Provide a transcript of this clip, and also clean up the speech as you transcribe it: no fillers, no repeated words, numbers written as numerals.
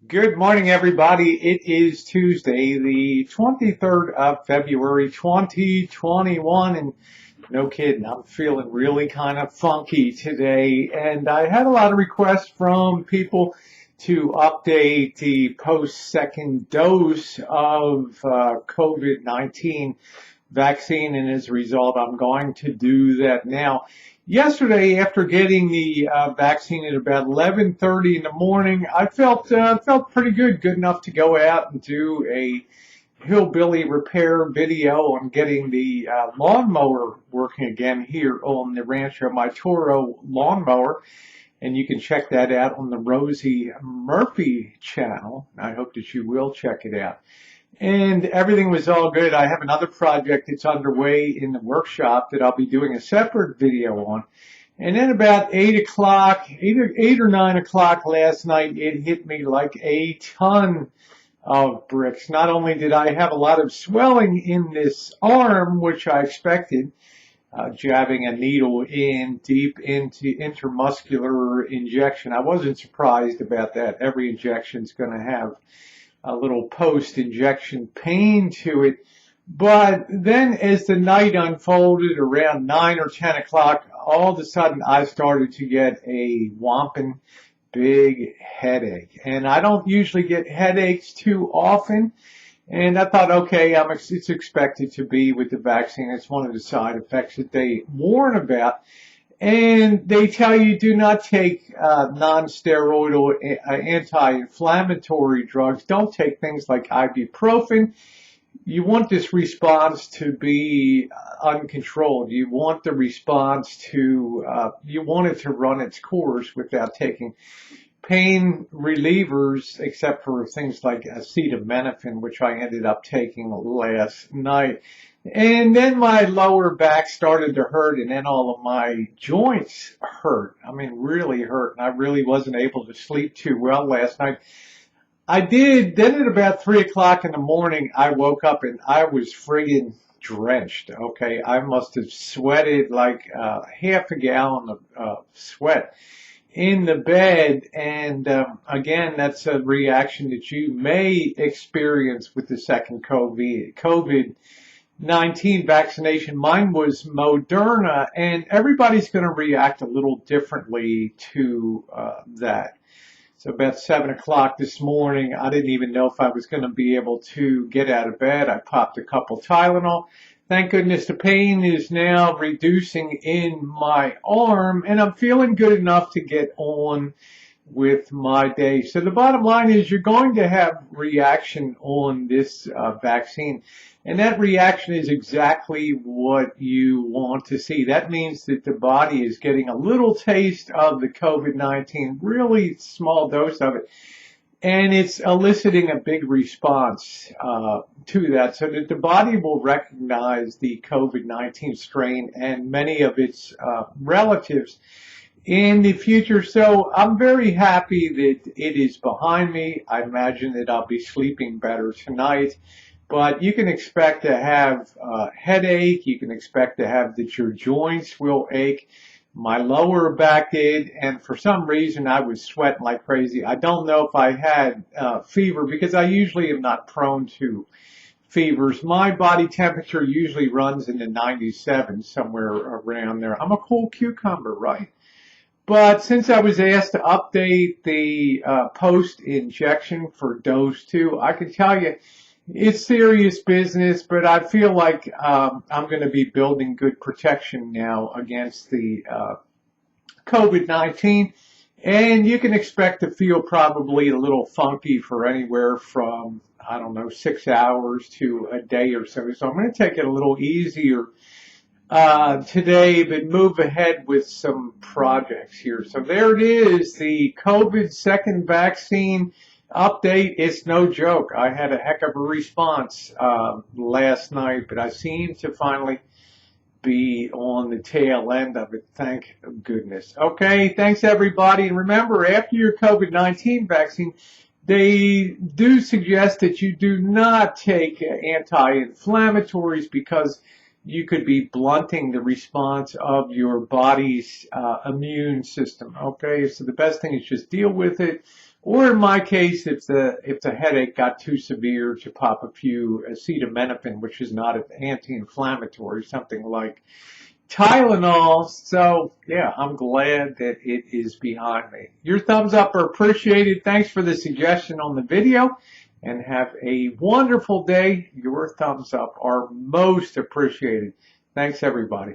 Good morning, everybody. It is Tuesday, the 23rd of February, 2021. And no kidding, I'm feeling really kind of funky today. And I had a lot of requests from people to update the post-second dose of COVID-19 vaccine. And as a result, I'm going to do that now. Yesterday, after getting the vaccine at about 11:30 in the morning, I felt pretty good enough to go out and do a hillbilly repair video on getting the lawnmower working again here on the Rancho, my Toro lawnmower. And you can check that out on the Rosie Murphy channel. I hope that you will check it out. And everything was all good. I have another project that's underway in the workshop that I'll be doing a separate video on. And then about 8 or 9 o'clock last night, it hit me like a ton of bricks. Not only did I have a lot of swelling in this arm, which I expected, jabbing a needle in deep into intramuscular injection. I wasn't surprised about that. Every injection is going to have a little post-injection pain to it. But then as the night unfolded around 9 or 10 o'clock, all of a sudden I started to get a whomping big headache. And I don't usually get headaches too often. And I thought, okay, it's expected to be with the vaccine. It's one of the side effects that they warn about. And they tell you do not take non-steroidal anti-inflammatory drugs. Don't take things like ibuprofen. You want this response to be uncontrolled. You want the response you want it to run its course without taking pain relievers, except for things like acetaminophen, which I ended up taking last night. And then my lower back started to hurt, and then all of my joints hurt. I mean, really hurt, and I really wasn't able to sleep too well last night. I did. Then at about 3 o'clock in the morning, I woke up and I was friggin' drenched. Okay, I must have sweated like half a gallon of sweat in the bed. And again, that's a reaction that you may experience with the second COVID-19 vaccination. Mine was Moderna, and everybody's going to react a little differently to that. So about 7 o'clock this morning, I didn't even know if I was going to be able to get out of bed. I popped a couple Tylenol. Thank goodness the pain is now reducing in my arm, and I'm feeling good enough to get on with my day. So the bottom line is you're going to have reaction on this vaccine. And that reaction is exactly what you want to see. That means that the body is getting a little taste of the COVID-19, really small dose of it. And it's eliciting a big response to that, so that the body will recognize the COVID-19 strain and many of its relatives in the future. So I'm very happy that it is behind me. I imagine that I'll be sleeping better tonight. But you can expect to have a headache. You can expect to have that your joints will ache. My lower back did, and for some reason I was sweating like crazy. I don't know if I had fever, because I usually am not prone to fevers. My body temperature usually runs in the 97, somewhere around there. I'm a cool cucumber, right? But since I was asked to update the post-injection for dose 2, I can tell you it's serious business, but I feel like I'm going to be building good protection now against the COVID-19. And you can expect to feel probably a little funky for anywhere from, I don't know, 6 hours to a day or so. So I'm going to take it a little easier today, but move ahead with some projects here. So there it is, the COVID second vaccine update. It's no joke. I had a heck of a response last night, but I seem to finally be on the tail end of it. Thank goodness. Okay, thanks everybody. And remember, after your COVID-19 vaccine, they do suggest that you do not take anti-inflammatories, because you could be blunting the response of your body's immune system. Okay, so the best thing is just deal with it Or in my case, if the headache got too severe, to pop a few acetaminophen, which is not an anti-inflammatory, something like Tylenol. So yeah, I'm glad that it is behind me. Your thumbs up are appreciated. Thanks for the suggestion on the video, and have a wonderful day. Your thumbs up are most appreciated. Thanks everybody.